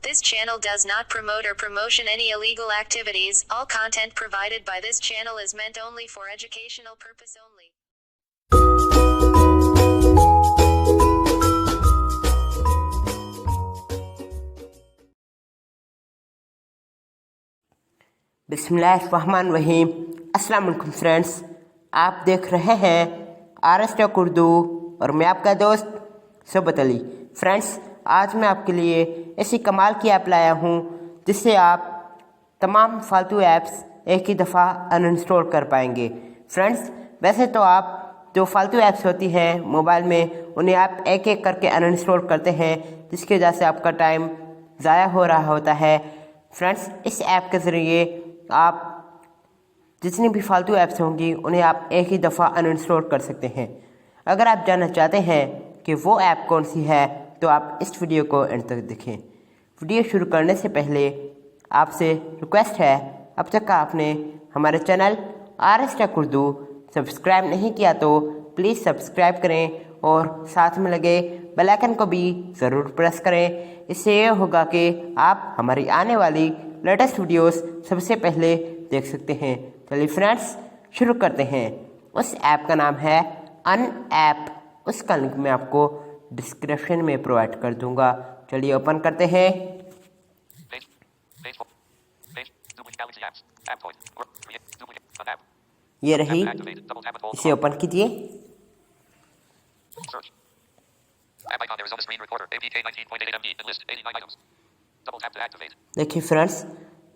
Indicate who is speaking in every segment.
Speaker 1: This channel does not promote or promotion any illegal activities. All content provided by this channel is meant only for educational purpose only.
Speaker 2: बिस्मिल्लाहिर्रहमानिर्रहीम। अस्सलाम वालेकुम friends, आप देख रहे हैं आरएसटेक उर्दू और मैं आपका दोस्त सोबत अली। फ्रेंड्स, आज मैं आपके लिए ऐसी कमाल की ऐप लाया हूँ जिससे आप तमाम फालतू ऐप्स एक ही दफ़ा अनइंस्टॉल कर पाएंगे। फ्रेंड्स, वैसे तो आप जो फालतू ऐप्स होती हैं मोबाइल में उन्हें आप एक एक करके अनइंस्टॉल करते हैं, जिसकी वजह से आपका टाइम ज़ाया हो रहा होता है। फ्रेंड्स, इस ऐप के ज़रिए आप जितनी भी फालतू ऐप्स होंगी उन्हें आप एक ही दफ़ा अनइंस्टॉल कर सकते हैं। अगर आप जानना चाहते हैं कि वो ऐप कौन सी है तो आप इस वीडियो को एंड तक देखें। वीडियो शुरू करने से पहले आपसे रिक्वेस्ट है, अब तक आपने हमारे चैनल आरएसटेक उर्दू सब्सक्राइब नहीं किया तो प्लीज़ सब्सक्राइब करें और साथ में लगे बेल आइकन को भी ज़रूर प्रेस करें। इससे ये होगा कि आप हमारी आने वाली लेटेस्ट वीडियोस सबसे पहले देख सकते हैं। चलिए फ्रेंड्स, शुरू करते हैं। उस ऐप का नाम है अन ऐप। उसका लिंक मैं आपको डिस्क्रिप्शन में प्रोवाइड कर दूंगा। चलिए ओपन करते हैं। ये रही, इसे ओपन कीजिए। देखिए फ्रेंड्स,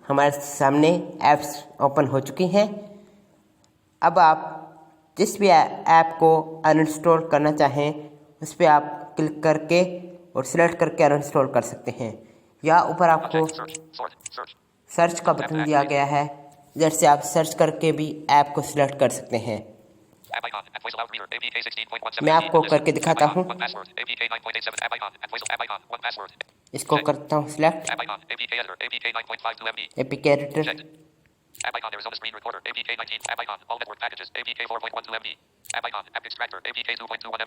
Speaker 2: हमारे सामने ऐप्स ओपन हो चुकी हैं। अब आप जिस भी ऐप को अनइंस्टॉल करना चाहें उस पर आप क्लिक करके और सिलेक्ट करके अनइंस्टॉल कर सकते हैं। या ऊपर आपको सर्च का बटन दिया गया है, इधर से आप सर्च करके भी ऐप को सिलेक्ट कर सकते हैं। मैं आपको करके दिखाता हूँ। इसको करता हूँ सिलेक्ट, एपीके एडिटर।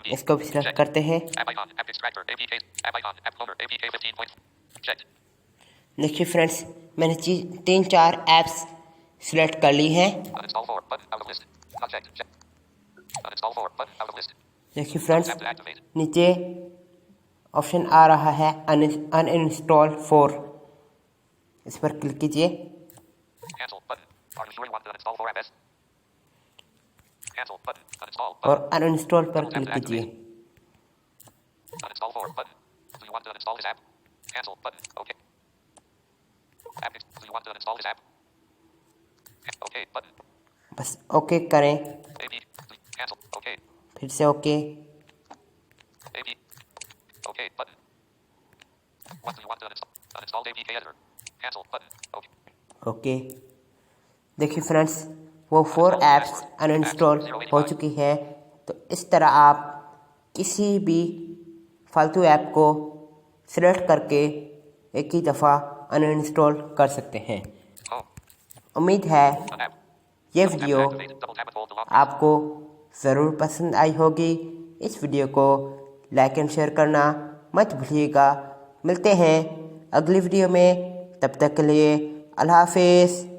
Speaker 2: इसको भी सिलेक्ट करते हैं। देखिए फ्रेंड्स, मैंने 3-4 ऐप्स सिलेक्ट कर ली हैं। देखिए फ्रेंड्स, नीचे ऑप्शन आ रहा है अनइंस्टॉल फॉर, इस पर क्लिक कीजिए। और अनइंस्टॉल पर क्लिक कीजिए। बस ओके करें, फिर से ओके। ओके। देखिए फ्रेंड्स, वो 4 ऐप्स अनइंस्टॉल हो चुकी है। तो इस तरह आप किसी भी फालतू ऐप को सिलेक्ट करके एक ही दफ़ा अनइंस्टॉल कर सकते हैं। उम्मीद है ये वीडियो आपको ज़रूर पसंद आई होगी। इस वीडियो को लाइक एंड शेयर करना मत भूलिएगा। मिलते हैं अगली वीडियो में, तब तक के लिए अल्लाह हाफिज़।